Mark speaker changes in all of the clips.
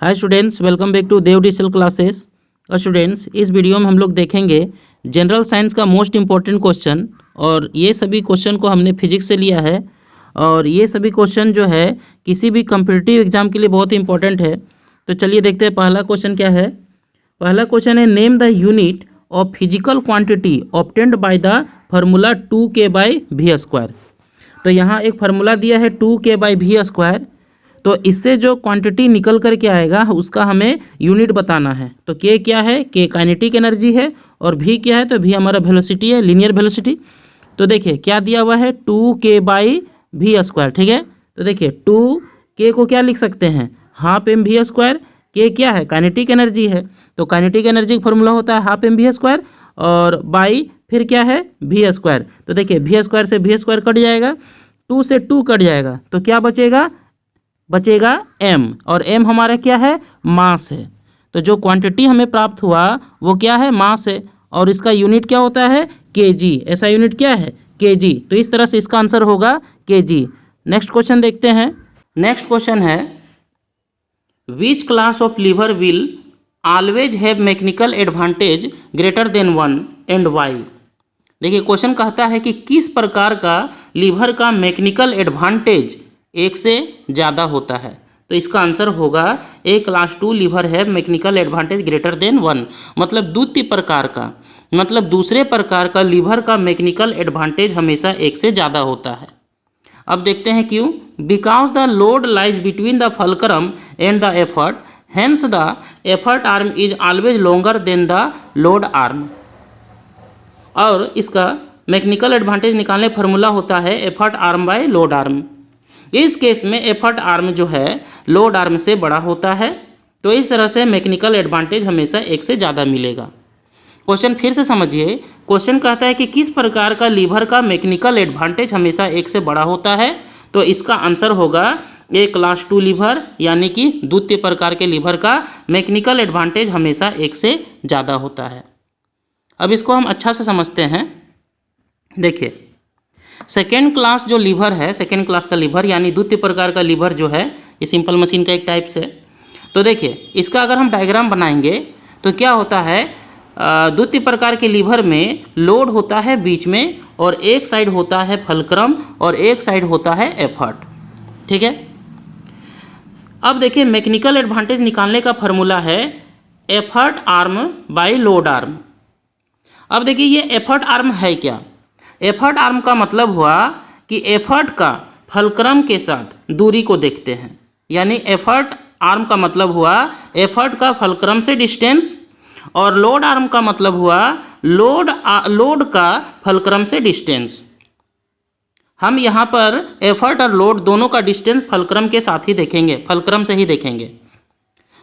Speaker 1: Hi students, welcome back to Dev digital classes. और students, इस video में हम लोग देखेंगे जनरल साइंस का मोस्ट इम्पॉर्टेंट क्वेश्चन। और ये सभी क्वेश्चन को हमने फिजिक्स से लिया है। और ये सभी क्वेश्चन जो है किसी भी कम्पिटिटिव एग्जाम के लिए बहुत इंपॉर्टेंट है। तो चलिए देखते हैं पहला क्वेश्चन क्या है। पहला क्वेश्चन है, name the unit of physical quantity obtained by the formula 2k/v²। तो यहाँ एक फार्मूला दिया है 2k/v²। तो इससे जो क्वांटिटी निकल कर के आएगा उसका हमें यूनिट बताना है। तो के क्या है, के काइनेटिक एनर्जी है, और भी क्या है, तो भी हमारा वेलोसिटी है, लीनियर वेलोसिटी। तो देखिए क्या दिया हुआ है, 2k/v²। ठीक है, तो देखिए 2k को क्या लिख सकते हैं, हाफ mv²। के क्या है, काइनेटिक एनर्जी है। तो काइनेटिक एनर्जी का फॉर्मूला होता है हाफ mv², और बाई फिर क्या है, v²। तो देखिए v² से v² कट जाएगा, 2 से 2 कट जाएगा, तो क्या बचेगा m। और m हमारा क्या है, मास है। तो जो क्वांटिटी हमें प्राप्त हुआ वो क्या है, मास है। और इसका यूनिट क्या होता है, kg। ऐसा यूनिट क्या है, kg। तो इस तरह से इसका आंसर होगा kg। नेक्स्ट क्वेश्चन देखते हैं। नेक्स्ट क्वेश्चन है, which class of lever will always have mechanical advantage greater than 1 and why. देखिए क्वेश्चन कहता है कि किस प्रकार का लीवर का मैकेनिकल एडवांटेज एक से ज़्यादा होता है। तो इसका आंसर होगा ए क्लास 2 लीवर है मैकेनिकल एडवांटेज ग्रेटर देन 1। मतलब द्वितीय प्रकार का, मतलब दूसरे प्रकार का लीवर का मैकेनिकल एडवांटेज हमेशा एक से ज़्यादा होता है। अब देखते हैं क्यों। Because the load lies between the fulcrum and the effort, hence the effort arm is always longer than the load arm. और इसका मैकेनिकल एडवांटेज निकालने फार्मूला होता है effort arm by load arm. इस केस में एफर्ट आर्म जो है load arm से बड़ा होता है। तो इस तरह से मैकेनिकल एडवांटेज हमेशा एक से ज़्यादा मिलेगा। क्वेश्चन फिर से समझिए। क्वेश्चन कहता है कि किस प्रकार का लीवर का मैकेनिकल एडवांटेज हमेशा एक से बड़ा होता है। तो इसका आंसर होगा ए क्लास 2 लीवर, यानी कि द्वितीय प्रकार के लीवर का मैकेनिकल एडवांटेज हमेशा एक से ज़्यादा होता है। अब इसको हम अच्छा से समझते हैं। देखिए सेकेंड क्लास जो लीवर है, सेकेंड क्लास का लीवर यानी द्वितीय प्रकार का लीवर जो है, ये सिंपल मशीन का एक टाइप से। तो देखिए इसका अगर हम डायग्राम बनाएंगे तो क्या होता है, द्वितीय प्रकार के लीवर में लोड होता है बीच में, और एक साइड होता है फल्क्रम और एक साइड होता है एफर्ट। ठीक है, अब देखिए मैकेनिकल एडवांटेज निकालने का फॉर्मूला है effort arm by load arm. अब देखिए ये एफर्ट आर्म है क्या। एफर्ट आर्म का मतलब हुआ कि एफर्ट का फल्क्रम के साथ दूरी को देखते हैं। यानी एफर्ट आर्म का मतलब हुआ एफर्ट का फल्क्रम से डिस्टेंस, और लोड आर्म का मतलब हुआ लोड का फल्क्रम से डिस्टेंस। हम यहाँ पर एफर्ट और लोड दोनों का डिस्टेंस फल्क्रम के साथ ही देखेंगे, फल्क्रम से ही देखेंगे।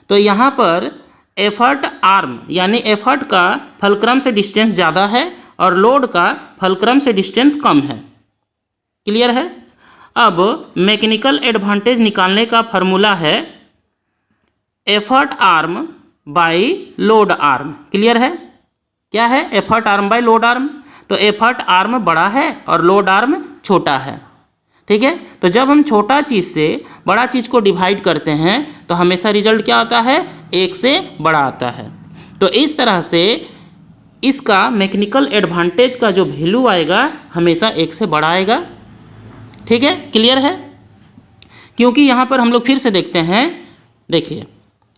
Speaker 1: तो यहाँ पर एफर्ट आर्म यानी एफर्ट का फल्क्रम से डिस्टेंस ज़्यादा है और लोड का फल्क्रम से डिस्टेंस कम है। क्लियर है। अब मैकेनिकल एडवांटेज निकालने का फॉर्मूला है effort arm by load arm. Clear है, क्या है, effort arm by load arm. तो एफर्ट आर्म बड़ा है और लोड आर्म छोटा है। ठीक है, तो जब हम छोटा चीज़ से बड़ा चीज़ को डिवाइड करते हैं तो हमेशा रिजल्ट क्या आता है, एक से बड़ा आता है। तो इस तरह से इसका मैकेनिकल एडवांटेज का जो वैल्यू आएगा हमेशा एक से बड़ा आएगा। ठीक है, क्लियर है। क्योंकि यहाँ पर हम लोग फिर से देखते हैं, देखिए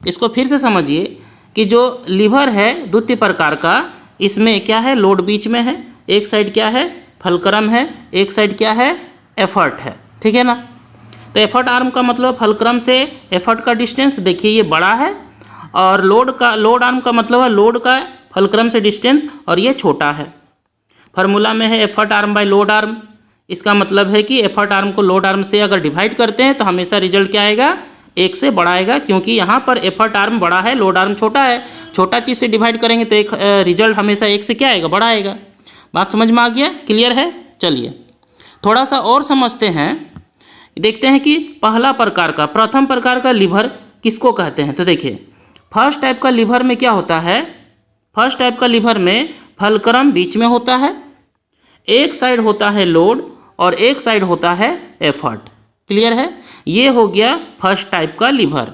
Speaker 1: इसको फिर से समझिए कि जो लीवर है द्वितीय प्रकार का, इसमें क्या है, लोड बीच में है, एक साइड क्या है, फल्क्रम है, एक साइड क्या है, एफर्ट है। ठीक है ना। तो एफर्ट आर्म का मतलब फल्क्रम से एफर्ट का डिस्टेंस, देखिए ये बड़ा है, और लोड आर्म का मतलब है लोड का फल्क्रम से डिस्टेंस, और ये छोटा है। फार्मूला में है effort arm by load arm. इसका मतलब है कि एफर्ट आर्म को लोड आर्म से अगर डिवाइड करते हैं तो हमेशा रिजल्ट क्या आएगा, एक से बड़ा आएगा। क्योंकि यहाँ पर एफर्ट आर्म बड़ा है, लोड आर्म छोटा है। छोटा चीज़ से डिवाइड करेंगे तो एक रिजल्ट हमेशा एक से क्या आएगा, बड़ा आएगा। बात समझ में आ गया, क्लियर है। चलिए थोड़ा सा और समझते हैं। देखते हैं कि पहला प्रकार का, प्रथम प्रकार का लीवर किसको कहते हैं। तो देखिए फर्स्ट टाइप का लीवर में क्या होता है, फर्स्ट टाइप का लीवर में फल्क्रम बीच में होता है, एक साइड होता है लोड और एक साइड होता है एफर्ट। क्लियर है, ये हो गया फर्स्ट टाइप का लीवर।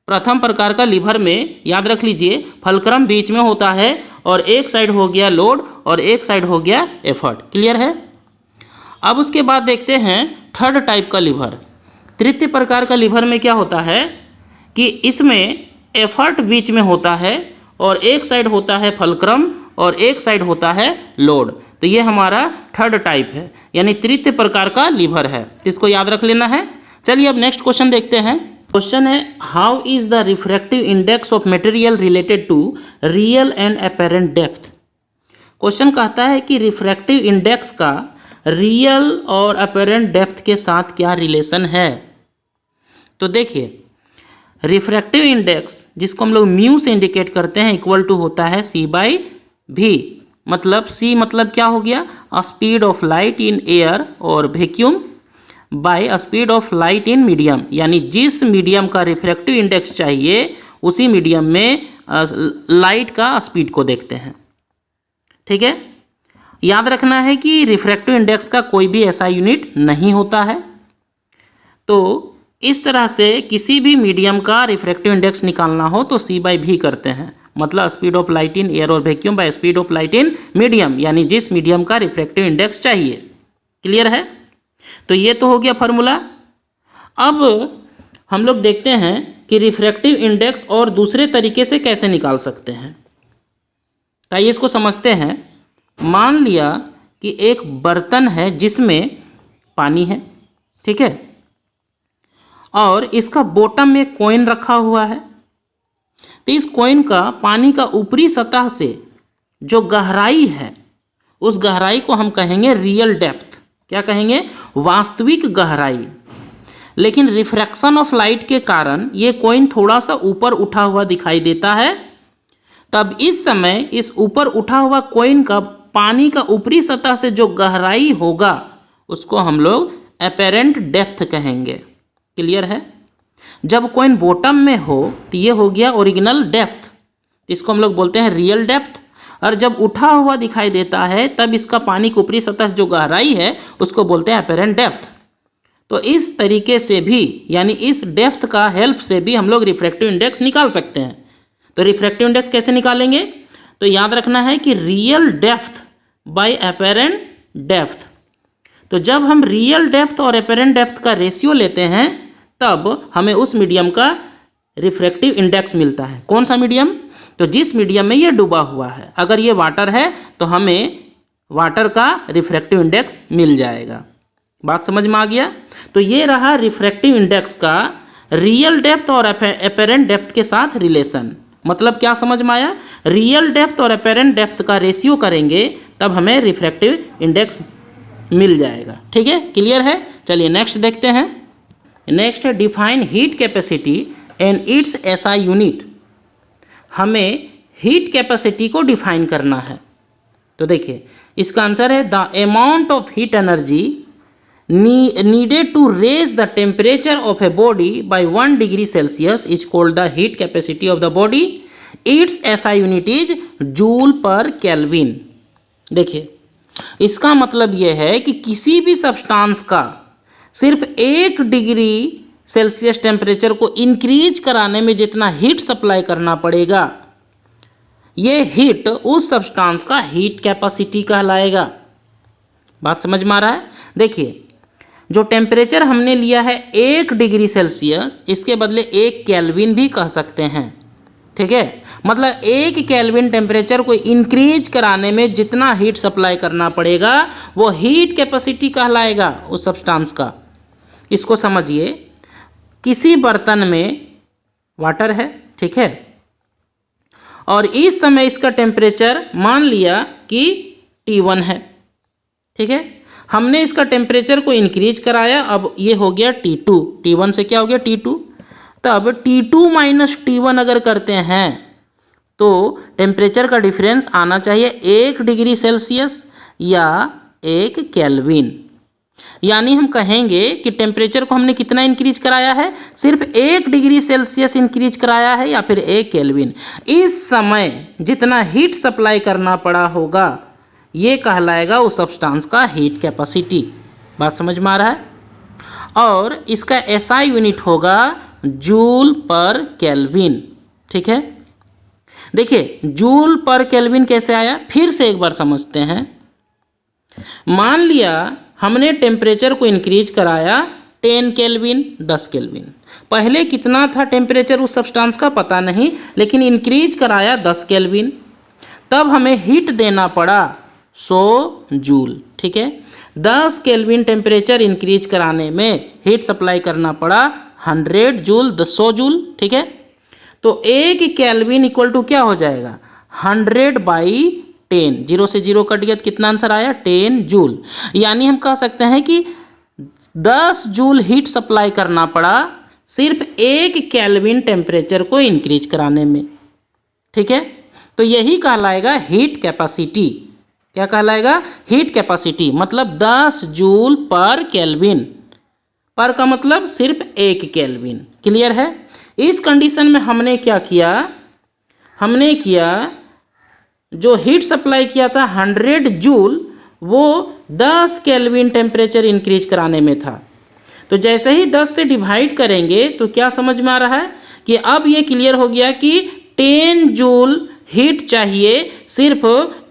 Speaker 1: प्रथम प्रकार का लीवर में याद रख लीजिए फलक्रम बीच में होता है और एक साइड हो गया लोड और एक साइड हो गया एफर्ट। क्लियर है। अब उसके बाद देखते हैं थर्ड टाइप का लीवर। तृतीय प्रकार का लीवर में क्या होता है कि इसमें एफर्ट बीच में होता है और एक साइड होता है फलक्रम और एक साइड होता है लोड। तो ये हमारा थर्ड टाइप है, यानी तृतीय प्रकार का लीवर है, इसको याद रख लेना है। चलिए अब नेक्स्ट क्वेश्चन देखते हैं। क्वेश्चन है how is the refractive index of material related to real and apparent depth. Question कहता है कि रिफ्रैक्टिव इंडेक्स का रियल और अपेरेंट डेप्थ के साथ क्या रिलेशन है। तो देखिए रिफ्रैक्टिव इंडेक्स जिसको हम लोग म्यू से इंडिकेट करते हैं इक्वल टू होता है C/V। मतलब C मतलब क्या हो गया, speed of light in air और vacuum by speed of light in medium, यानी जिस मीडियम का रिफ्रैक्टिव इंडेक्स चाहिए उसी मीडियम में लाइट का स्पीड को देखते हैं। ठीक है, याद रखना है कि रिफ्रैक्टिव इंडेक्स का कोई भी ऐसा यूनिट नहीं होता है। तो इस तरह से किसी भी मीडियम का रिफ्रैक्टिव इंडेक्स निकालना हो तो C/V करते हैं, मतलब speed of light in air और vacuum by speed of light in medium, यानी जिस मीडियम का रिफ्रैक्टिव इंडेक्स चाहिए। क्लियर है। तो ये तो हो गया फॉर्मूला। अब हम लोग देखते हैं कि रिफ्रैक्टिव इंडेक्स और दूसरे तरीके से कैसे निकाल सकते हैं। तो आइए इसको समझते हैं। मान लिया कि एक बर्तन है जिसमें पानी है, ठीक है, और इसका बॉटम में कॉइन रखा हुआ है। तो इस कॉइन का पानी का ऊपरी सतह से जो गहराई है उस गहराई को हम कहेंगे रियल डेप्थ। क्या कहेंगे, वास्तविक गहराई। लेकिन रिफ्रैक्शन ऑफ लाइट के कारण ये कॉइन थोड़ा सा ऊपर उठा हुआ दिखाई देता है। तब इस समय इस ऊपर उठा हुआ कॉइन का पानी का ऊपरी सतह से जो गहराई होगा उसको हम लोग अपेरेंट डेप्थ कहेंगे। क्लियर है। जब कॉइन बॉटम में हो तो ये हो गया ओरिजिनल डेप्थ, इसको हम लोग बोलते हैं रियल डेप्थ। और जब उठा हुआ दिखाई देता है तब इसका पानी की ऊपरी सतह से जो गहराई है उसको बोलते हैं अपेरेंट डेप्थ। तो इस तरीके से भी, यानी इस डेप्थ का हेल्प से भी हम लोग रिफ्रैक्टिव इंडेक्स निकाल सकते हैं। तो रिफ्रैक्टिव इंडेक्स कैसे निकालेंगे, तो याद रखना है कि real depth bye apparent depth. तो जब हम रियल डेप्थ और अपेरेंट डेप्थ का रेशियो लेते हैं तब हमें उस मीडियम का रिफ्रैक्टिव इंडेक्स मिलता है। कौन सा मीडियम, तो जिस मीडियम में ये डूबा हुआ है। अगर ये वाटर है तो हमें वाटर का रिफ्रैक्टिव इंडेक्स मिल जाएगा। बात समझ में आ गया। तो ये रहा रिफ्रैक्टिव इंडेक्स का रियल डेप्थ और अपेरेंट डेप्थ के साथ रिलेशन। मतलब क्या समझ में आया, रियल डेप्थ और अपेरेंट डेप्थ का रेशियो करेंगे तब हमें रिफ्रैक्टिव इंडेक्स मिल जाएगा। ठीक है, क्लियर है। चलिए नेक्स्ट देखते हैं। नेक्स्ट है define heat capacity and it's SI unit. हमें हीट कैपेसिटी को डिफाइन करना है। तो देखिए इसका आंसर है the amount of heat energy needed to raise the temperature of a body by 1 degree Celsius is called the heat capacity of the body. Its SI unit is joule per Kelvin. देखिए इसका मतलब यह है कि किसी भी substance का सिर्फ 1 डिग्री सेल्सियस टेम्परेचर को इंक्रीज कराने में जितना हीट सप्लाई करना पड़ेगा, ये हीट उस सब्सटेंस का हीट कैपेसिटी कहलाएगा। बात समझ में आ रहा है। देखिए जो टेम्परेचर हमने लिया है 1 डिग्री सेल्सियस, इसके बदले 1 केल्विन भी कह सकते हैं। ठीक है, मतलब 1 केल्विन टेम्परेचर को इंक्रीज कराने में जितना हीट सप्लाई करना पड़ेगा वो हीट कैपेसिटी कहलाएगा उस सब्सटेंस का। इसको समझिए, किसी बर्तन में वाटर है, ठीक है, और इस समय इसका टेम्परेचर मान लिया कि T1 है। ठीक है, हमने इसका टेम्परेचर को इंक्रीज कराया, अब ये हो गया T2। T1 से क्या हो गया T2। तब T2 माइनस T1 अगर करते हैं तो टेम्परेचर का डिफरेंस आना चाहिए 1 डिग्री सेल्सियस या 1 केल्विन। यानी हम कहेंगे कि टेम्परेचर को हमने कितना इंक्रीज कराया है, सिर्फ 1 डिग्री सेल्सियस इंक्रीज कराया है या फिर 1 केल्विन। इस समय जितना हीट सप्लाई करना पड़ा होगा ये कहलाएगा उस सब्सटेंस का हीट कैपेसिटी। बात समझ में आ रहा है। और इसका SI यूनिट होगा जूल पर केल्विन। ठीक है, देखिए जूल पर केल्विन कैसे आया, फिर से एक बार समझते हैं। मान लिया हमने टेम्परेचर को इंक्रीज कराया 10 केल्विन, 10 केल्विन। पहले कितना था टेम्परेचर उस सब्सटेंस का पता नहीं, लेकिन इंक्रीज कराया 10 केल्विन, तब हमें हीट देना पड़ा 100 जूल। ठीक है, 10 केल्विन टेम्परेचर इंक्रीज कराने में हीट सप्लाई करना पड़ा 100 जूल, 100 जूल। ठीक है, तो 1 केल्विन इक्वल टू क्या हो जाएगा, 100/10। 0 से 0 कट गया तो कितना आंसर आया, 10 जूल। यानी हम कह सकते हैं कि 10 जूल हीट सप्लाई करना पड़ा सिर्फ 1 केल्विन टेम्परेचर को इंक्रीज कराने में। ठीक है, तो यही कहलाएगा हीट कैपेसिटी। क्या कहलाएगा, हीट कैपेसिटी, मतलब 10 जूल पर केल्विन। पर का मतलब सिर्फ 1 केल्विन। क्लियर है। इस कंडीशन में हमने क्या किया, हमने किया जो हीट सप्लाई किया था 100 जूल, वो 10 केल्विन टेम्परेचर इंक्रीज कराने में था। तो जैसे ही 10 से डिवाइड करेंगे तो क्या समझ में आ रहा है कि अब ये क्लियर हो गया कि 10 जूल हीट चाहिए सिर्फ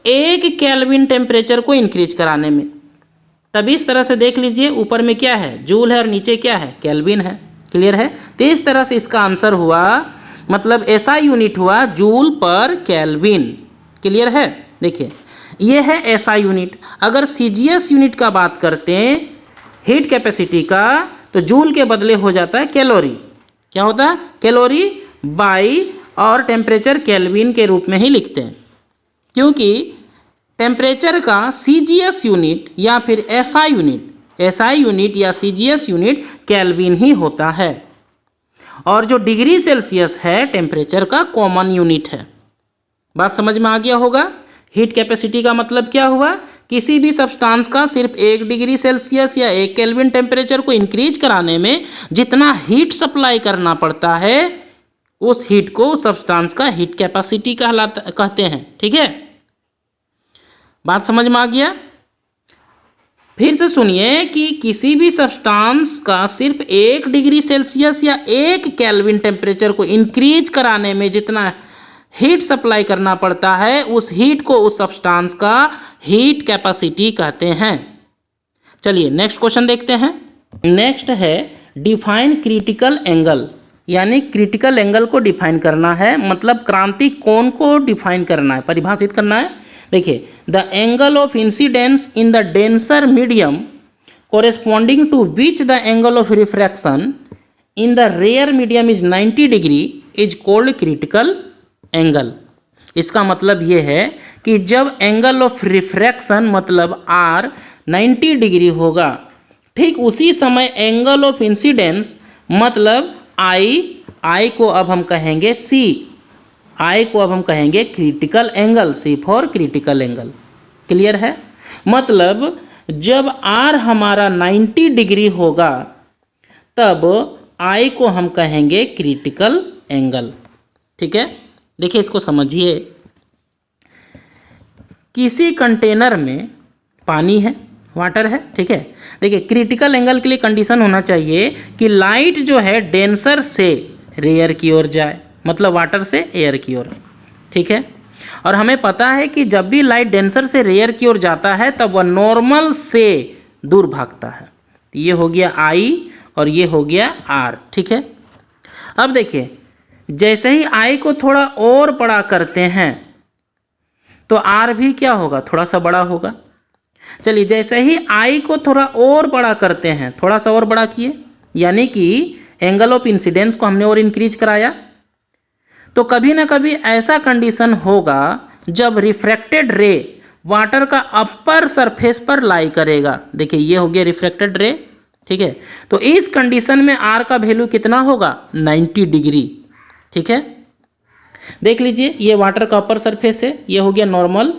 Speaker 1: 1 केल्विन टेम्परेचर को इंक्रीज कराने में। तब इस तरह से देख लीजिए, ऊपर में क्या है, जूल है, और नीचे क्या है, केल्विन है। क्लियर है। तो इस तरह से इसका आंसर हुआ, मतलब ऐसा यूनिट हुआ जूल पर केल्विन। क्लियर है। देखिए ये है ऐसा यूनिट। अगर सीजीएस यूनिट का बात करते हैं हीट कैपेसिटी का, तो जूल के बदले हो जाता है कैलोरी। क्या होता है, कैलोरी बाई, और टेम्परेचर केल्विन के रूप में ही लिखते हैं, क्योंकि टेम्परेचर का सीजीएस यूनिट या फिर एसआई यूनिट या सीजीएस यूनिट केल्विन ही होता है। और जो डिग्री सेल्सियस है टेम्परेचर का कॉमन यूनिट है। बात समझ में आ गया होगा। हीट कैपेसिटी का मतलब क्या हुआ, किसी भी सब्सटेंस का सिर्फ 1 डिग्री सेल्सियस या 1 केल्विन टेम्परेचर को इंक्रीज कराने में जितना हीट सप्लाई करना पड़ता है, उस हीट को सब्सटेंस का हीट कैपेसिटी कहते हैं। ठीक है, बात समझ में आ गया। फिर से सुनिए कि किसी भी सब्सटेंस का सिर्फ 1 डिग्री सेल्सियस या 1 केल्विन टेम्परेचर को इंक्रीज कराने में जितना हीट सप्लाई करना पड़ता है, उस हीट को उस सब्सटेंस का हीट कैपेसिटी कहते हैं। चलिए नेक्स्ट क्वेश्चन देखते हैं। नेक्स्ट है डिफाइन क्रिटिकल एंगल, यानी क्रिटिकल एंगल को डिफाइन करना है, मतलब क्रांतिक कोण को डिफाइन करना है, परिभाषित करना है। देखिए, the angle of incidence in the denser medium corresponding to which the angle of refraction in the rare medium is 90 degree is called critical angle. इसका मतलब ये है कि जब एंगल ऑफ रिफ्रैक्शन मतलब आर 90 डिग्री होगा, ठीक उसी समय एंगल ऑफ इंसिडेंस मतलब आई को अब हम कहेंगे सी, आई को अब हम कहेंगे critical angle, C for critical angle. Clear है। मतलब जब आर हमारा 90 डिग्री होगा तब आई को हम कहेंगे क्रिटिकल एंगल। ठीक है, देखिए इसको समझिए। किसी कंटेनर में पानी है, वाटर है, ठीक है। देखिए क्रिटिकल एंगल के लिए कंडीशन होना चाहिए कि लाइट जो है डेंसर से रेयर की ओर जाए, मतलब वाटर से एयर की ओर। ठीक है, और हमें पता है कि जब भी लाइट डेंसर से रेयर की ओर जाता है तब वह नॉर्मल से दूर भागता है। तो ये हो गया आई और ये हो गया आर। ठीक है, अब देखिए जैसे ही आई को थोड़ा और बड़ा करते हैं तो आर भी क्या होगा, थोड़ा सा बड़ा होगा। चलिए जैसे ही आई को थोड़ा और बड़ा करते हैं, थोड़ा सा और बड़ा किए, यानी कि एंगल ऑफ इंसिडेंस को हमने और इंक्रीज कराया, तो कभी ना कभी ऐसा कंडीशन होगा जब रिफ्रैक्टेड रे वाटर का अपर सरफेस पर लाई करेगा। देखिए ये हो गया रिफ्रैक्टेड रे। ठीक है, तो इस कंडीशन में आर का वैल्यू कितना होगा, 90 डिग्री। ठीक है, देख लीजिए ये वाटर का अपर सरफेस है, ये हो गया नॉर्मल।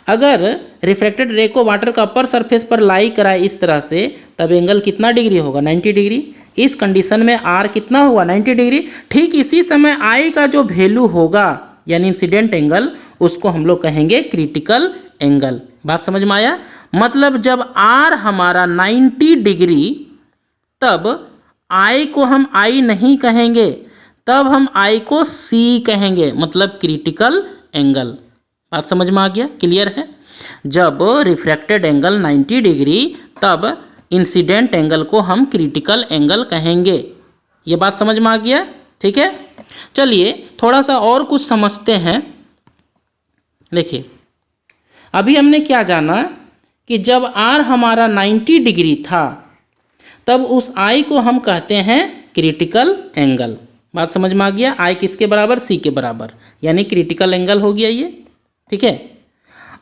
Speaker 1: अगर रिफ्रैक्टेड रे को वाटर का अपर सरफेस पर लाई कराए इस तरह से, तब एंगल कितना डिग्री होगा, 90 डिग्री। इस कंडीशन में आर कितना हुआ, 90 डिग्री। ठीक इसी समय आई का जो वैल्यू होगा यानी इंसिडेंट एंगल, उसको हम लोग कहेंगे क्रिटिकल एंगल। बात समझ में आया। मतलब जब आर हमारा 90 डिग्री तब आई को हम आई नहीं कहेंगे, तब हम आई को सी कहेंगे, मतलब क्रिटिकल एंगल। बात समझ में आ गया? क्लियर है? जब रिफ्रैक्टेड एंगल 90 डिग्री, तब इंसिडेंट एंगल को हम क्रिटिकल एंगल कहेंगे। ये बात समझ में आ गया? ठीक है, चलिए थोड़ा सा और कुछ समझते हैं। देखिए, अभी हमने क्या जाना कि जब आर हमारा 90 डिग्री था, तब उस आई को हम कहते हैं क्रिटिकल एंगल। बात समझ में आ गया? आई किसके बराबर? सी के बराबर, यानी क्रिटिकल एंगल हो गया ये। ठीक है,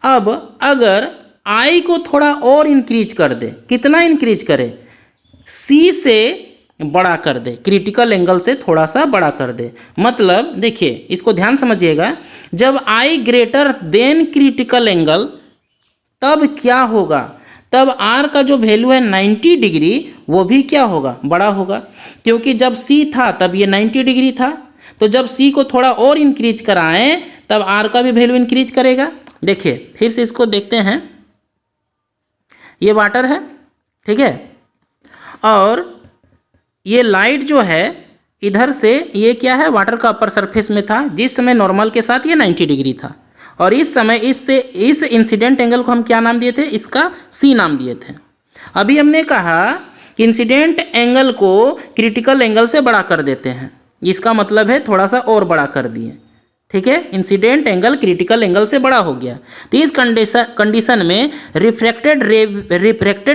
Speaker 1: अब अगर आई को थोड़ा और इंक्रीज कर दे, कितना इंक्रीज करे? सी से बड़ा कर दे, क्रिटिकल एंगल से थोड़ा सा बड़ा कर दे। मतलब देखिए, इसको ध्यान समझिएगा, जब आई ग्रेटर देन क्रिटिकल एंगल, तब क्या होगा? तब आर का जो वैल्यू है 90 डिग्री, वो भी क्या होगा? बड़ा होगा, क्योंकि जब सी था तब ये 90 डिग्री था, तो जब सी को थोड़ा और इंक्रीज कराएं, तब आर का भी वैल्यू इंक्रीज करेगा। देखिए, फिर से इसको देखते हैं। ये वाटर है, ठीक है, और ये लाइट जो है इधर से, ये क्या है? वाटर का अपर सरफेस में था, जिस समय नॉर्मल के साथ ये 90 डिग्री था, और इस समय इस इंसिडेंट एंगल को हम क्या नाम दिए थे? इसका सी नाम दिए थे। अभी हमने कहा कि इंसिडेंट एंगल को क्रिटिकल एंगल से बड़ा कर देते हैं, इसका मतलब है थोड़ा सा और बड़ा कर दिए। ठीक है, इंसिडेंट एंगल क्रिटिकल एंगल से बड़ा हो गया, तो इस कंडीशन में रिफ्रैक्टेड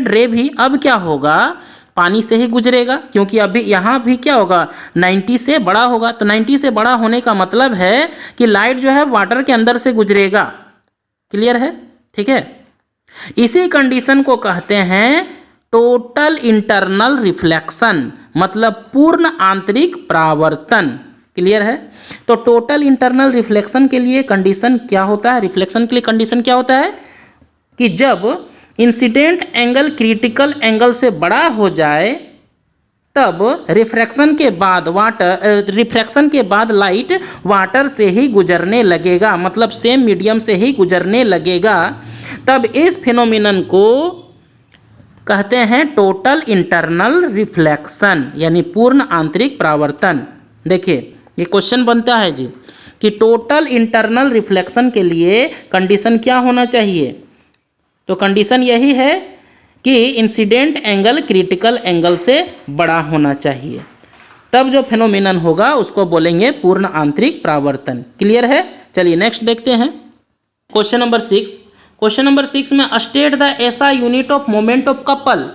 Speaker 1: रे भी अब क्या होगा? पानी से ही गुजरेगा, क्योंकि अभी यहाँ भी क्या होगा? 90 से बड़ा होगा। तो 90 से बड़ा होने का मतलब है कि लाइट जो है वाटर के अंदर से गुजरेगा। क्लियर है? ठीक है, इसी कंडीशन को कहते हैं टोटल इंटरनल रिफ्लेक्शन, मतलब पूर्ण आंतरिक परावर्तन। क्लियर है? तो टोटल इंटरनल रिफ्लेक्शन के लिए कंडीशन क्या होता है? रिफ्लेक्शन के लिए कंडीशन क्या होता है? कि जब इंसिडेंट एंगल क्रिटिकल एंगल से बड़ा हो जाए, तब रिफ्रैक्शन के बाद लाइट वाटर से ही गुजरने लगेगा, मतलब सेम मीडियम से ही गुजरने लगेगा। तब इस फिनोमिनन को कहते हैं टोटल इंटरनल रिफ्लेक्शन, यानी पूर्ण आंतरिक परावर्तन। देखिए, ये क्वेश्चन बनता है जी कि टोटल इंटरनल रिफ्लेक्शन के लिए कंडीशन क्या होना चाहिए? तो कंडीशन यही है कि इंसिडेंट एंगल क्रिटिकल एंगल से बड़ा होना चाहिए, तब जो फिनोमिनन होगा उसको बोलेंगे पूर्ण आंतरिक परावर्तन। क्लियर है? चलिए नेक्स्ट देखते हैं, क्वेश्चन नंबर 6। क्वेश्चन नंबर 6 में state the SI unit of moment of couple.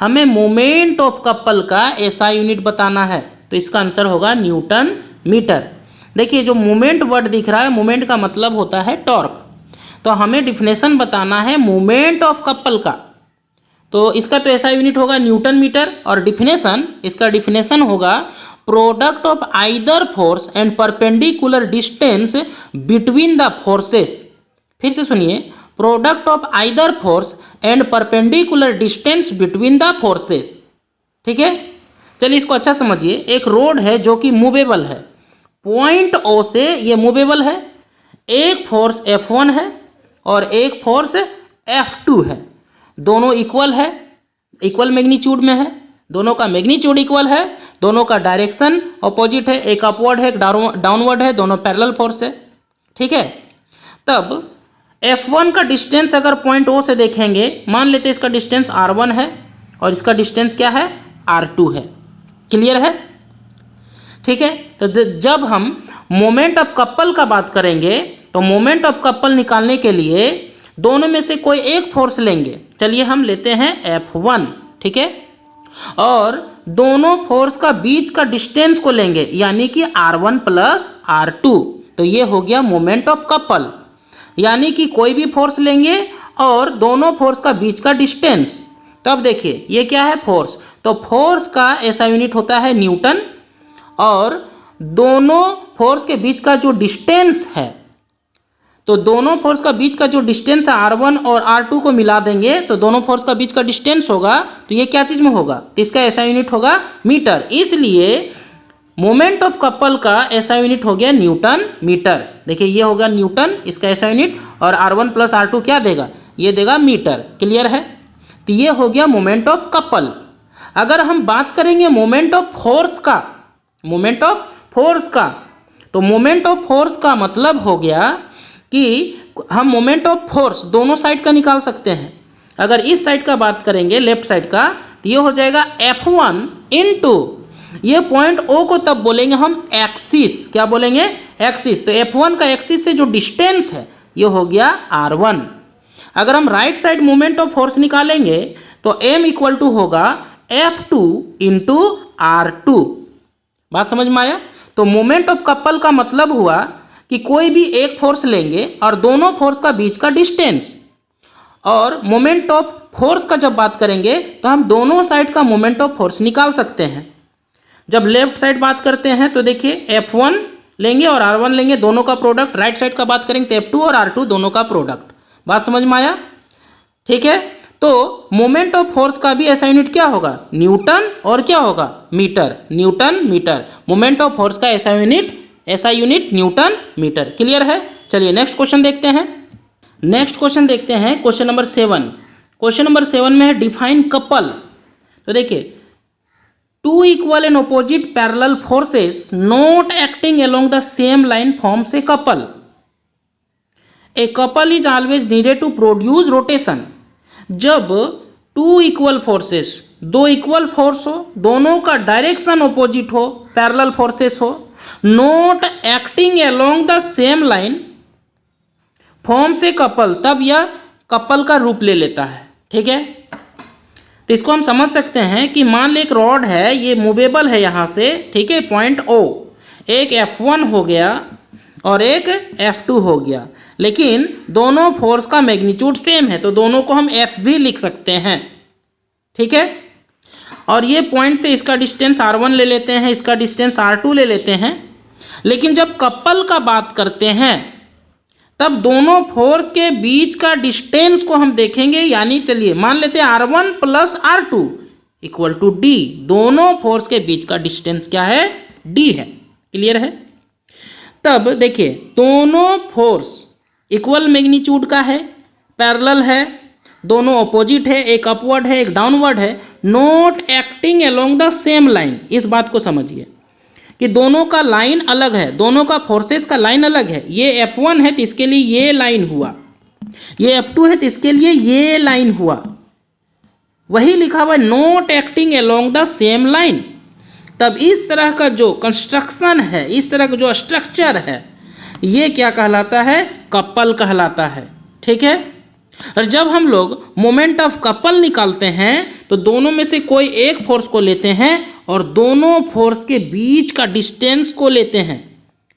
Speaker 1: हमें मोमेंट ऑफ कपल का एसआई यूनिट बताना है, तो इसका आंसर होगा न्यूटन मीटर। देखिए, जो मोमेंट वर्ड दिख रहा है, मोमेंट का मतलब होता है टॉर्क, तो हमें डिफिनेशन बताना है मोमेंट ऑफ कपल का, तो इसका तो ऐसा यूनिट होगा न्यूटन मीटर, और इसका डिफिनेशन होगा product of either force and perpendicular distance between the forces. फिर से सुनिए, product of either force and perpendicular distance between the forces. ठीक है, चलिए इसको अच्छा समझिए। एक रोड है जो कि मूवेबल है, पॉइंट ओ से ये मूवेबल है, एक फोर्स F1 है और एक फोर्स F2 है, दोनों इक्वल है, इक्वल मैग्नीट्यूड में है, दोनों का मैग्नीट्यूड इक्वल है, दोनों का डायरेक्शन अपोजिट है, एक अपवर्ड है एक डाउनवर्ड है, दोनों पैरेलल फोर्स है। ठीक है, तब F1 का डिस्टेंस अगर पॉइंट O से देखेंगे, मान लेते हैं इसका डिस्टेंस R1 है और इसका डिस्टेंस क्या है? R2 है। क्लियर है? ठीक है, तो जब हम मोमेंट ऑफ कपल का बात करेंगे, तो मोमेंट ऑफ कपल निकालने के लिए दोनों में से कोई एक फोर्स लेंगे। चलिए हम लेते हैं F1, ठीक है, और दोनों फोर्स का बीच का डिस्टेंस को लेंगे, यानी कि R1 प्लस R2, तो ये हो गया मोमेंट ऑफ कपल। यानी कि कोई भी फोर्स लेंगे और दोनों फोर्स का बीच का डिस्टेंस। तो अब देखिए, ये क्या है? फोर्स, तो फोर्स का ऐसा यूनिट होता है न्यूटन, और दोनों फोर्स के बीच का जो डिस्टेंस है, तो दोनों फोर्स का बीच का जो डिस्टेंस है R1 और R2 को मिला देंगे, तो दोनों फोर्स का बीच का डिस्टेंस होगा, तो ये क्या चीज में होगा? इसका ऐसा यूनिट होगा मीटर। इसलिए मोमेंट ऑफ कपल का ऐसा यूनिट हो गया न्यूटन मीटर। देखिए, ये होगा न्यूटन, इसका ऐसा यूनिट, और R1 प्लस R2 क्या देगा? ये देगा मीटर। क्लियर है? तो ये हो गया मोमेंट ऑफ कपल। अगर हम बात करेंगे मोमेंट ऑफ फोर्स का, मोमेंट ऑफ फोर्स का, तो मोमेंट ऑफ फोर्स का मतलब हो गया कि हम मोमेंट ऑफ फोर्स दोनों साइड का निकाल सकते हैं। अगर इस साइड का बात करेंगे, लेफ्ट साइड का, तो ये हो जाएगा F1 इंटू, ये पॉइंट O को तब बोलेंगे हम एक्सिस, क्या बोलेंगे, एक्सिस। तो F1 का एक्सिस से जो डिस्टेंस है ये हो गया R1। अगर हम right side moment of force निकालेंगे तो M इक्वल टू होगा F2 इंटू R2। बात समझ में आया? तो मोमेंट ऑफ कपल का मतलब हुआ कि कोई भी एक फोर्स लेंगे और दोनों फोर्स का बीच का डिस्टेंस, और मोमेंट ऑफ फोर्स का जब बात करेंगे तो हम दोनों साइड का मोमेंट ऑफ फोर्स निकाल सकते हैं। जब लेफ्ट साइड बात करते हैं तो देखिए F1 लेंगे और R1 लेंगे, दोनों का प्रोडक्ट। राइट साइड का बात करेंगे तो F2 और R2 दोनों का प्रोडक्ट। बात समझ में आया? ठीक है, तो मोमेंट ऑफ फोर्स का भी ऐसा यूनिट क्या होगा, न्यूटन, और क्या होगा, metre, newton metre. Moment of force का ऐसा यूनिट न्यूटन मीटर। क्लियर है? चलिए नेक्स्ट क्वेश्चन देखते हैं। नेक्स्ट क्वेश्चन देखते हैं, क्वेश्चन नंबर 7। क्वेश्चन नंबर 7 में है डिफाइन कपल। तो देखिए, two equal and opposite parallel forces not acting along the same line forms a couple. A couple is always needed to produce rotation. जब two equal forces, दो equal force हो, दोनों का direction opposite हो, parallel forces हो, not acting along the same line form से couple, तब यह कपल का रूप ले लेता है। ठीक है, तो इसको हम समझ सकते हैं कि मान ले एक रॉड है, ये मूवेबल है यहाँ से, ठीक है, पॉइंट O, एक F1 हो गया और एक F2 हो गया, लेकिन दोनों फोर्स का मैग्नीट्यूड सेम है, तो दोनों को हम F भी लिख सकते हैं। ठीक है, और ये पॉइंट से इसका डिस्टेंस R1 ले लेते हैं, इसका डिस्टेंस R2 ले लेते हैं। लेकिन जब कपल का बात करते हैं तब दोनों फोर्स के बीच का डिस्टेंस को हम देखेंगे, यानी चलिए मान लेते हैं R1 plus R2 equal to D। दोनों फोर्स के बीच का डिस्टेंस क्या है, D है। क्लियर है? तब देखिए, दोनों फोर्स इक्वल मैग्नीट्यूड का है, पैरेलल है, दोनों अपोजिट है, एक अपवर्ड है एक डाउनवर्ड है, not acting along the same line. इस बात को समझिए कि दोनों का लाइन अलग है, दोनों का फोर्सेस का लाइन अलग है। ये F1 है तो इसके लिए ये लाइन हुआ, ये F2 है तो इसके लिए ये लाइन हुआ। वही लिखा हुआ है not acting along the same line. तब इस तरह का जो कंस्ट्रक्शन है, इस तरह का जो स्ट्रक्चर है, ये क्या कहलाता है, कपल कहलाता है। ठीक है, और जब हम लोग मोमेंट ऑफ कपल निकालते हैं तो दोनों में से कोई एक फोर्स को लेते हैं और दोनों फोर्स के बीच का डिस्टेंस को लेते हैं,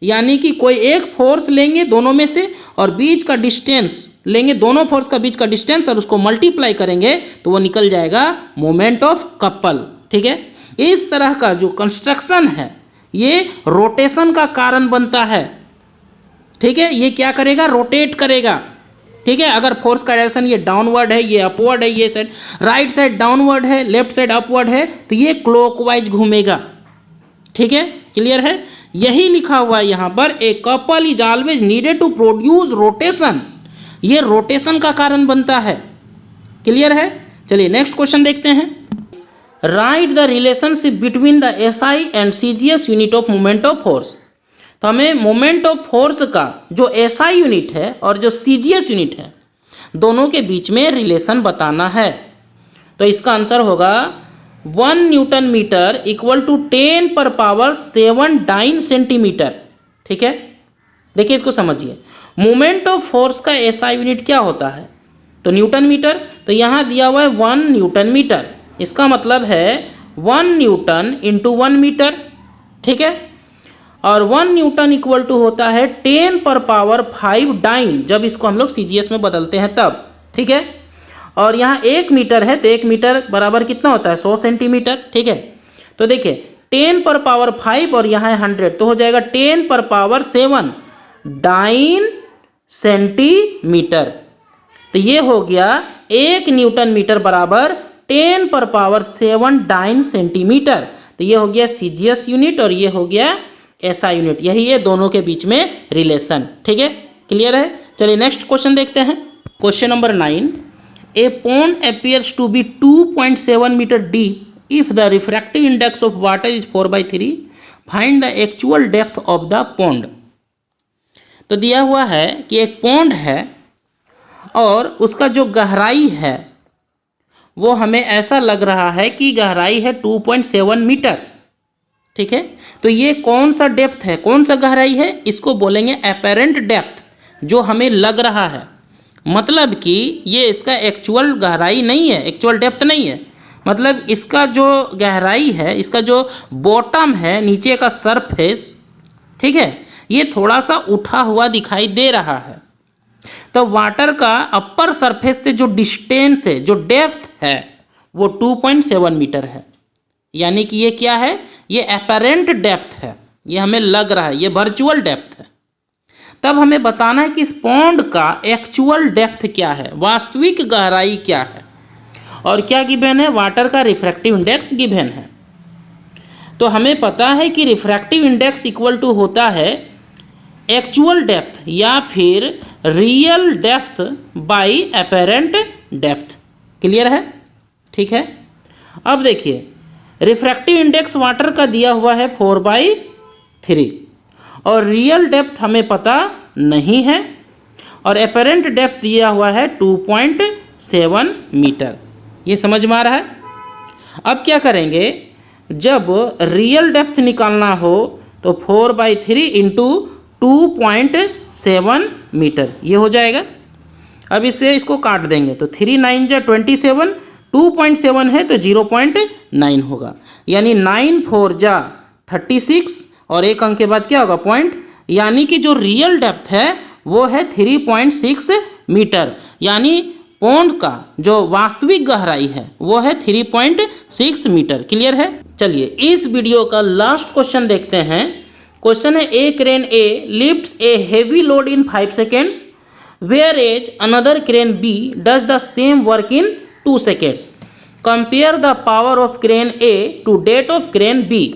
Speaker 1: यानी कि कोई एक फोर्स लेंगे दोनों में से और बीच का डिस्टेंस लेंगे, दोनों फोर्स का बीच का डिस्टेंस, और उसको मल्टीप्लाई करेंगे तो वो निकल जाएगा मोमेंट ऑफ कपल। ठीक है, इस तरह का जो कंस्ट्रक्शन है ये रोटेशन का कारण बनता है। ठीक है, ये क्या करेगा, रोटेट करेगा। ठीक है, अगर फोर्स का डायरेक्शन ये डाउनवर्ड है, ये अपवर्ड है, ये साइड राइट साइड डाउनवर्ड है, लेफ्ट साइड अपवर्ड है, तो ये क्लॉकवाइज घूमेगा। ठीक है, क्लियर है? यही लिखा हुआ है यहाँ पर, a couple is always needed to produce rotation. ये रोटेशन का कारण बनता है। क्लियर है? चलिए नेक्स्ट क्वेश्चन देखते हैं। Right the relationship between the SI and CGS unit of moment of force. तो हमें मोमेंट ऑफ फोर्स का जो SI यूनिट है और जो CGS यूनिट है, दोनों के बीच में रिलेशन बताना है। तो इसका आंसर होगा 1 न्यूटन मीटर इक्वल टू 10 पर पावर 7 डाइन सेंटीमीटर। ठीक है, देखिए इसको समझिए, मोमेंट ऑफ फोर्स का SI यूनिट क्या होता है, तो न्यूटन मीटर। तो यहाँ दिया हुआ है 1 न्यूटन मीटर, इसका मतलब है 1 न्यूटन इंटू 1 मीटर। ठीक है, और 1 न्यूटन इक्वल टू होता है 10 पर पावर 5 डाइन, जब इसको हम लोग CGS में बदलते हैं तब। ठीक है, और यहाँ 1 मीटर है तो 1 मीटर बराबर कितना होता है, 100 सेंटीमीटर। ठीक है, तो देखिए 10 पर पावर 5 और यहाँ है 100, तो हो जाएगा 10 पर पावर 7 डाइन सेंटीमीटर। तो ये हो गया 1 न्यूटन मीटर बराबर 10 पर पावर 7 डाइन सेंटीमीटर। तो ये हो गया CGS यूनिट और ये हो गया SI यूनिट। यही है दोनों के बीच में रिलेशन। ठीक है, क्लियर है? चलिए नेक्स्ट क्वेश्चन देखते हैं। Question number 9, a pond appears to be 2.7 metre deep if the refractive index of water is 4/3 find the actual depth of the pond. तो दिया हुआ है कि एक पॉन्ड है और उसका जो गहराई है वो हमें ऐसा लग रहा है कि गहराई है 2.7 मीटर। ठीक है, तो ये कौन सा डेप्थ है, कौन सा गहराई है, इसको बोलेंगे एपेरेंट डेप्थ, जो हमें लग रहा है। मतलब कि ये इसका एक्चुअल गहराई नहीं है, एक्चुअल डेप्थ नहीं है। मतलब इसका जो गहराई है, इसका जो बॉटम है, नीचे का सरफेस, ठीक है, ये थोड़ा सा उठा हुआ दिखाई दे रहा है। तो वाटर का अपर सरफेस से जो डिस्टेंस है, जो डेप्थ है, वो 2.7 मीटर है। यानी कि ये क्या है, ये एपेरेंट डेप्थ है, ये हमें लग रहा है, ये वर्चुअल डेप्थ है। तब हमें बताना है कि इस पॉन्ड का एक्चुअल डेप्थ क्या है, वास्तविक गहराई क्या है, और क्या गिवन है, वाटर का रिफ्रैक्टिव इंडेक्स गिवन है। तो हमें पता है कि रिफ्रैक्टिव इंडेक्स इक्वल टू होता है एक्चुअल डेप्थ या फिर real depth by apparent depth. Clear है? ठीक है, अब देखिए रिफ्रैक्टिव इंडेक्स वाटर का दिया हुआ है 4/3 और रियल डेप्थ हमें पता नहीं है, और एपेरेंट डेप्थ दिया हुआ है 2.7 मीटर। ये समझ में आ रहा है? अब क्या करेंगे, जब रियल डेप्थ निकालना हो तो 4/3 इंटू 2.7 मीटर ये हो जाएगा। अब इसको काट देंगे तो 3 9 जा 27, 2.7 है तो 0.9 होगा, यानी 9 4 जा 36 और एक अंक के बाद क्या होगा, पॉइंट, यानी कि जो रियल डेप्थ है वो है 3.6 मीटर। यानी पॉन्ड का जो वास्तविक गहराई है वो है 3.6 मीटर। क्लियर है? चलिए इस वीडियो का लास्ट क्वेश्चन देखते हैं। क्वेश्चन है, a crane A lifts a heavy load in 5 seconds whereas another crane B does the same work in 2 seconds. Compare the power of crane A to that of crane B.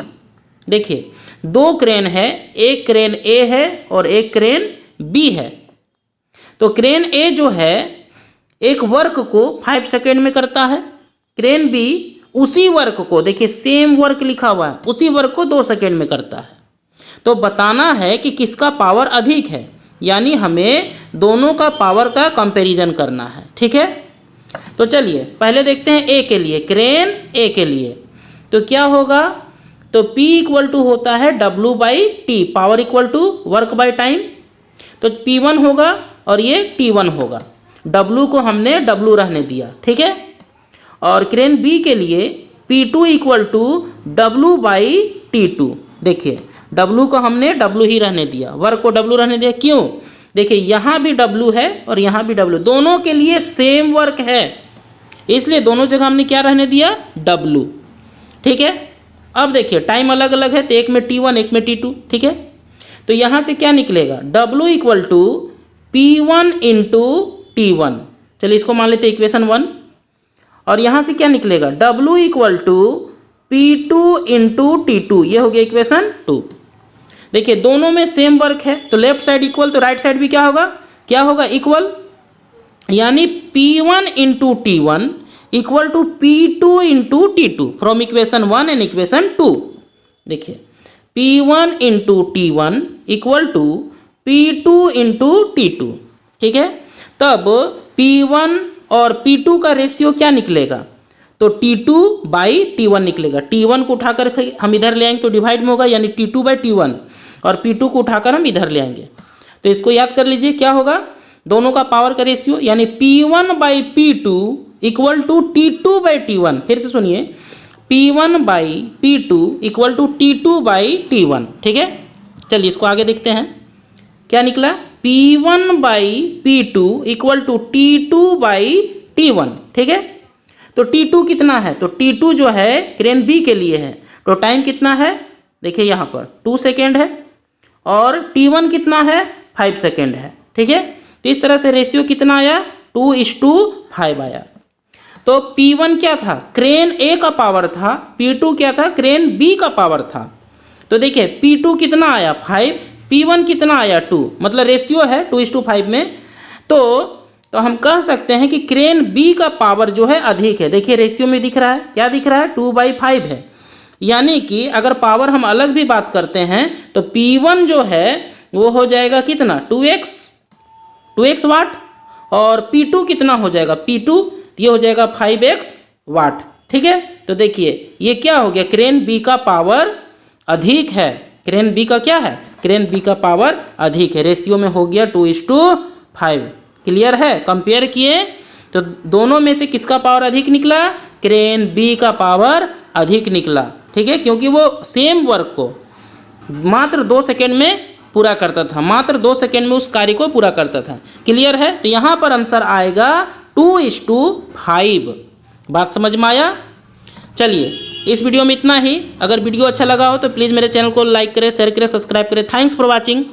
Speaker 1: देखिए दो crane है, एक crane ए है और एक crane B है। तो crane ए जो है एक वर्क को 5 सेकेंड में करता है, क्रेन बी उसी वर्क को, देखिए सेम वर्क लिखा हुआ है, उसी वर्क को 2 सेकेंड में करता है। तो बताना है कि किसका पावर अधिक है, यानी हमें दोनों का पावर का कंपैरिजन करना है। ठीक है, तो चलिए पहले देखते हैं ए के लिए, क्रेन ए के लिए तो क्या होगा, तो P इक्वल टू होता है W/T, power equal to work by time. तो P1 होगा और ये T1 होगा, W को हमने W रहने दिया। ठीक है, और क्रेन B के लिए P2 इक्वल टू W/T2। देखिए W को हमने W ही रहने दिया, वर्क को W रहने दिया। क्यों? देखिए यहाँ भी W है और यहाँ भी W, दोनों के लिए सेम वर्क है, इसलिए दोनों जगह हमने क्या रहने दिया, W। ठीक है, अब देखिए टाइम अलग अलग है, तो एक में T1 एक में T2। ठीक है, तो यहाँ से क्या निकलेगा, W equal to P1 into T1। चलिए इसको मान लेते हैं इक्वेशन 1, और यहाँ से क्या निकलेगा, W equal to P2 into T2, ये हो गया इक्वेशन 2। देखिए दोनों में सेम वर्क है, तो लेफ्ट साइड इक्वल तो राइट साइड भी क्या होगा, क्या होगा, इक्वल, यानी P1 into T1 equal to P2 into T2 from equation 1 and equation 2। देखिए P1 into T1 equal to P2 into T2। ठीक है, तब P1 और P2 का रेशियो क्या निकलेगा, तो T2/T1 निकलेगा। T1 को उठाकर हम इधर ले आएंगे तो डिवाइड में होगा, यानी T2/T1, और P2 को उठाकर हम इधर ले आएंगे। तो इसको याद कर लीजिए, क्या होगा, दोनों का पावर का रेशियो, यानी P1/P2 इक्वल टू T2/T1। फिर से सुनिए, P1/P2 इक्वल टू T2/T1। ठीक है, चलिए इसको आगे देखते हैं, क्या निकला, P1/P2 इक्वल टू T2/T1। ठीक है, तो T2 कितना है, तो T2 जो है क्रेन B के लिए है, तो टाइम कितना है, देखिए यहाँ पर 2 सेकेंड है, और T1 कितना है, 5 सेकेंड है। ठीक है, तो इस तरह से रेशियो कितना आया, 2:5 आया। तो P1 क्या था, क्रेन A का पावर था, P2 क्या था, क्रेन B का पावर था। तो देखिए P2 कितना आया, 5, P1 कितना आया, 2, मतलब रेशियो है 2:5 में। तो तो हम कह सकते हैं कि क्रेन बी का पावर जो है अधिक है। देखिए रेशियो में दिख रहा है, क्या दिख रहा है, 2/5 है। यानी कि अगर पावर हम अलग भी बात करते हैं तो P1 जो है वो हो जाएगा कितना, 2x वाट, और P2 कितना हो जाएगा, P2 ये हो जाएगा 5x वाट। ठीक है, तो देखिए ये क्या हो गया, क्रेन बी का पावर अधिक है। क्रेन बी का क्या है, क्रेन बी का पावर अधिक है। रेशियो में हो गया 2:5। क्लियर है, कंपेयर किए तो दोनों में से किसका पावर अधिक निकला, क्रेन बी का पावर अधिक निकला। ठीक है, क्योंकि वो सेम वर्क को मात्र 2 सेकेंड में पूरा करता था, मात्र 2 सेकेंड में उस कार्य को पूरा करता था। क्लियर है, तो यहाँ पर आंसर आएगा 2:5। बात समझ में आया। चलिए इस वीडियो में इतना ही। अगर वीडियो अच्छा लगा हो तो प्लीज़ मेरे चैनल को लाइक करें, शेयर करें, सब्सक्राइब करें। Thanks for watching.